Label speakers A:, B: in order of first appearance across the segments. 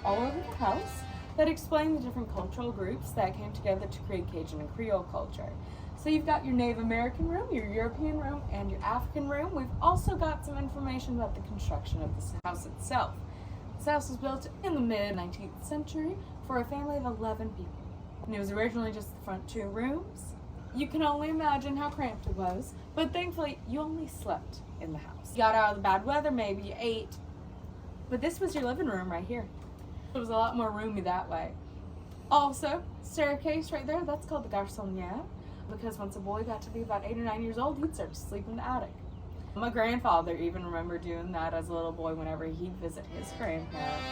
A: All over the house that explain the different cultural groups that came together to create Cajun and Creole culture. So you've got your Native American room, your European room, and your African room. We've also got some information about the construction of this house itself. This house was built in the mid-19th century for a family of 11 people. And it was originally just the front 2 rooms. You can only imagine how cramped it was, but thankfully you only slept in the house. You got out of the bad weather, maybe you ate, but this was your living room right here. It was a lot more roomy that way. Also, staircase right there, that's called the garçonnière, because once a boy got to be about 8 or 9 years old, he'd start to sleep in the attic. My grandfather even remembered doing that as a little boy whenever he'd visit his grandparents.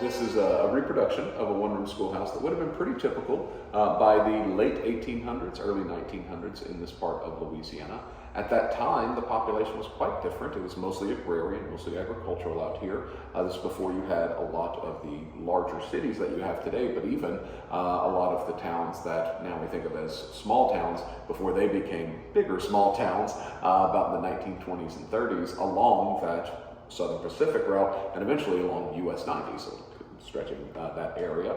B: This is a reproduction of a one-room schoolhouse that would have been pretty typical by the late 1800s, early 1900s in this part of Louisiana. At that time, the population was quite different. It was mostly agrarian, mostly agricultural out here. This is before you had a lot of the larger cities that you have today, but even a lot of the towns that now we think of as small towns, before they became bigger small towns about the 1920s and 30s along that Southern Pacific route and eventually along US 90, so stretching that area.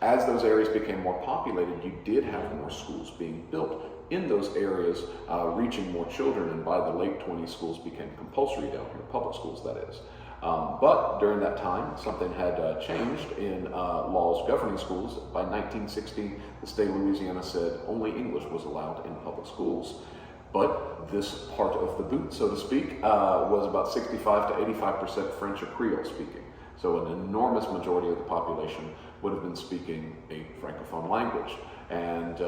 B: As those areas became more populated, you did have more schools being built in those areas, reaching more children, and by the late 20s, schools became compulsory down here, public schools that is. But during that time, something had changed in laws governing schools. By 1960, the state of Louisiana said only English was allowed in public schools. But this part of the boot, so to speak, was about 65 to 85% French or Creole speaking. So an enormous majority of the population would have been speaking a Francophone language. And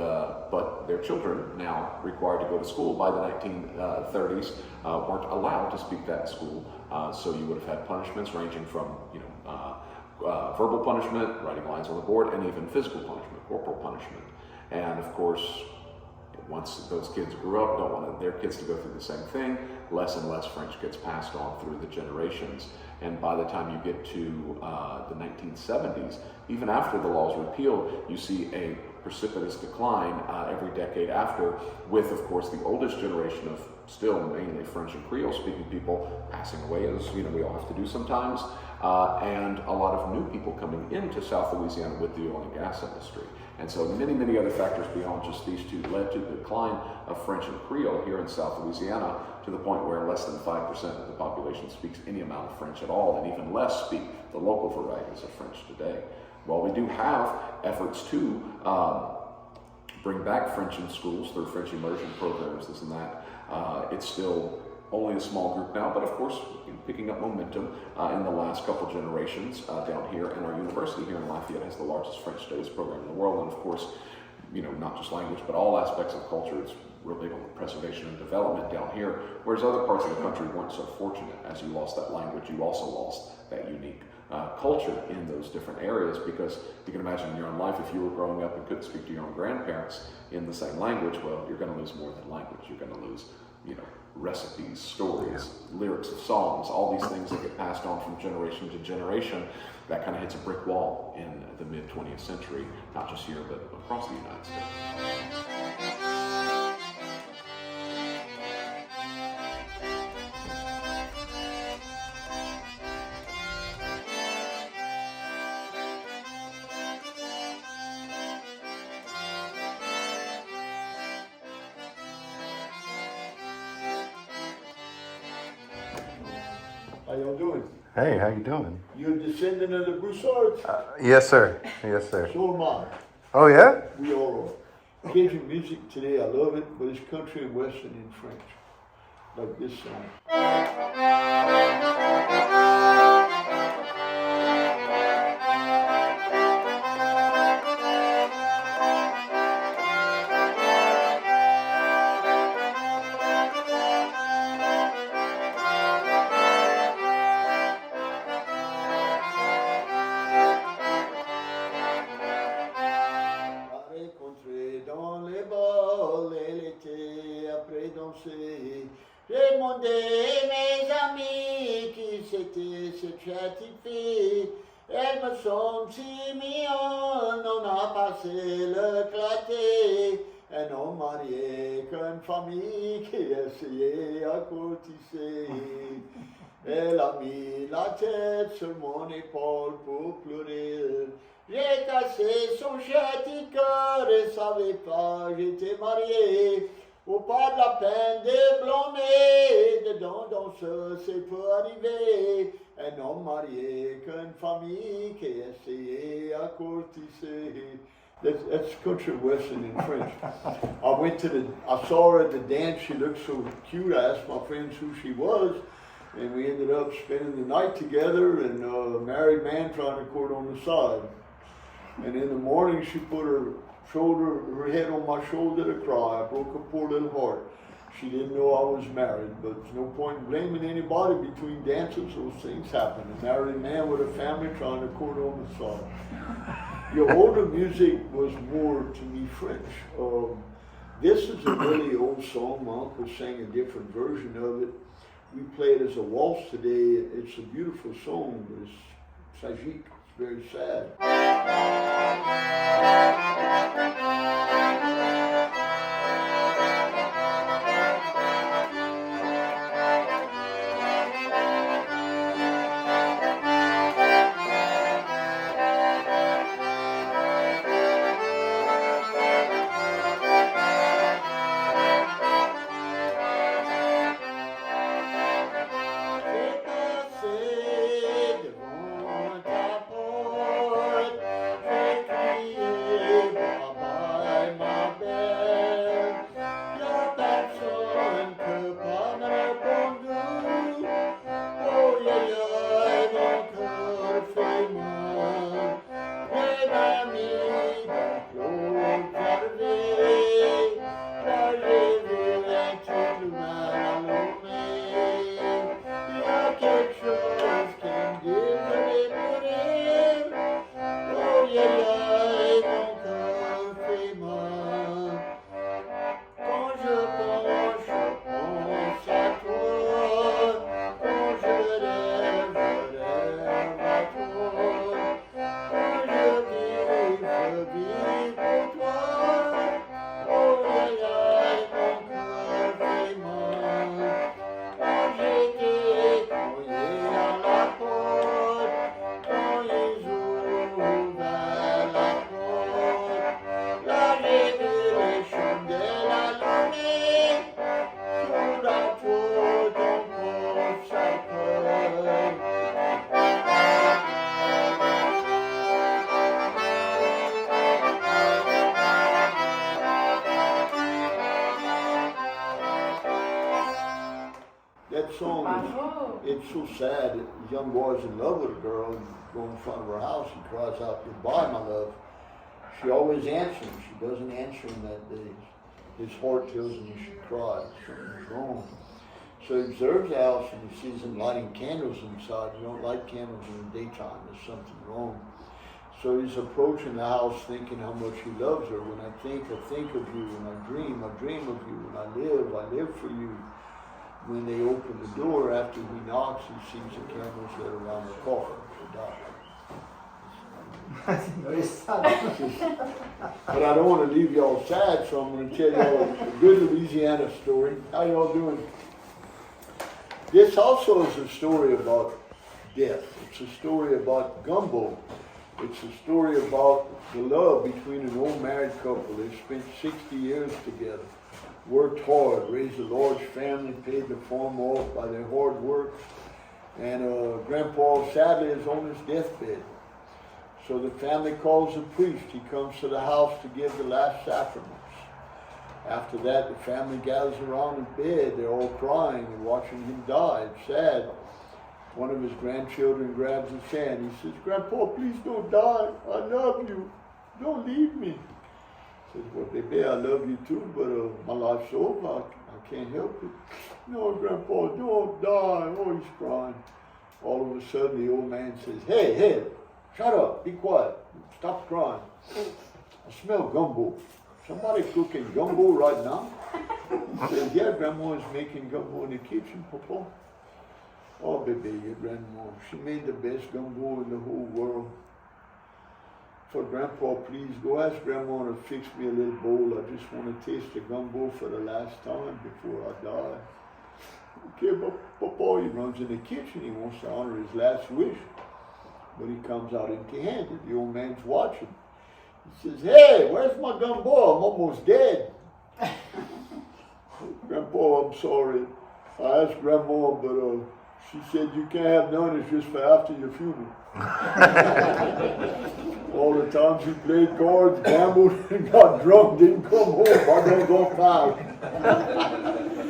B: but their children, now required to go to school by the 1930s, weren't allowed to speak that in school. So you would have had punishments ranging from, verbal punishment, writing lines on the board, and even physical punishment, corporal punishment. And of course, once those kids grew up, don't want their kids to go through the same thing. Less and less French gets passed on through the generations. And by the time you get to the 1970s, even after the laws repealed, you see a precipitous decline every decade after, with, of course, the oldest generation of still mainly French and Creole speaking people passing away, as we all have to do sometimes, and a lot of new people coming into South Louisiana with the oil and gas industry. And so many, many other factors beyond just these two led to the decline of French and Creole here in South Louisiana, to the point where less than 5% of the population speaks any amount of French at all, and even less speak the local varieties of French today. While we do have efforts to bring back French in schools through French immersion programs, this and that, it's still only a small group now, but of course picking up momentum in the last couple generations down here. And our university here in Lafayette has the largest French studies program in the world, and of course, not just language, but all aspects of culture. It's real big on the preservation and development down here, whereas other parts of the country weren't so fortunate. As you lost that language, you also lost that unique culture in those different areas, because you can imagine in your own life, if you were growing up and couldn't speak to your own grandparents in the same language, well, you're going to lose more than language. You're going to lose, recipes, stories, lyrics of songs, all these things that get passed on from generation to generation. That kind of hits a brick wall in the mid-20th century, not just here, but across the United States.
C: How y'all doing?
D: Hey, how you doing?
C: You're a descendant of the Broussards?
D: Yes, sir. Yes, sir.
C: So am I.
D: Oh, yeah?
C: We all are. Cajun music today, I love it, but it's country and western in French. Like this song. Dans les bols et l'été après danser, j'ai demandé mes amis qui c'était cette petite fille. Elles me sont si mignonnes, on a passé le claté. Un homme marié qu'une famille qui essayait à courtiser. Elle a mis la tête sur mon épaule pour pleurer. J'ai cassé son petit cœur et savais pas, j'étais marié. Au pas de la peine de blondet, dedans dans ce c'est peut arriver. Un homme marié qu'une famille qui essayait à courtiser. That's country western in French. I saw her at the dance, she looked so cute, I asked my friends who she was. And we ended up spending the night together, and a married man trying to court on the side. And in the morning, she put her head on my shoulder to cry. I broke her poor little heart. She didn't know I was married, but there's no point in blaming anybody between dances. Those things happen. A married man with a family trying to court on the side. Your older music was more, to me, French. This is a really old song. My uncle sang a different version of it. We play it as a waltz today. It's a beautiful song, but it's tragique. It's very sad. That song it's so sad. A young boy's in love with a girl and go in front of her house and cries out, "Goodbye, my love." She always answers him. She doesn't answer him that day. His heart tells him he should cry. Something's wrong. So he observes the house and he sees him lighting candles inside. You don't light candles in the daytime. There's something wrong. So he's approaching the house thinking how much he loves her. When I think of you. When I dream of you. When I live for you. When they open the door, after he knocks, he sees the candles that are around the coffin.
E: Very sad.
C: But I don't want to leave y'all sad, so I'm going to tell y'all a good Louisiana story. How y'all doing? This also is a story about death. It's a story about gumbo. It's a story about the love between an old married couple. They spent 60 years together. Worked hard, raised a large family, paid the farm off by their hard work. And Grandpa sadly is on his deathbed. So the family calls the priest. He comes to the house to give the last sacraments. After that, the family gathers around in bed. They're all crying and watching him die. It's sad. One of his grandchildren grabs his hand. He says, Grandpa, please don't die. I love you. Don't leave me. He says, well, baby, I love you too, but my life's over. I can't help it. No, Grandpa, don't die. Oh, he's crying. All of a sudden, the old man says, hey, shut up. Be quiet. Stop crying. I smell gumbo. Somebody cooking gumbo right now? He says, yeah, Grandma is making gumbo in the kitchen, Papa. Oh, baby, your grandma, she made the best gumbo in the whole world. So, Grandpa, please go ask Grandma to fix me a little bowl. I just want to taste the gumbo for the last time before I die. Okay, but Papa, he runs in the kitchen. He wants to honor his last wish. But he comes out empty-handed. The old man's watching. He says, hey, where's my gumbo? I'm almost dead. Grandpa, I'm sorry. I asked Grandma, but she said you can't have none. It's just for after your funeral. All the times he played cards, gambled, and got drunk, didn't come home. I don't go foul.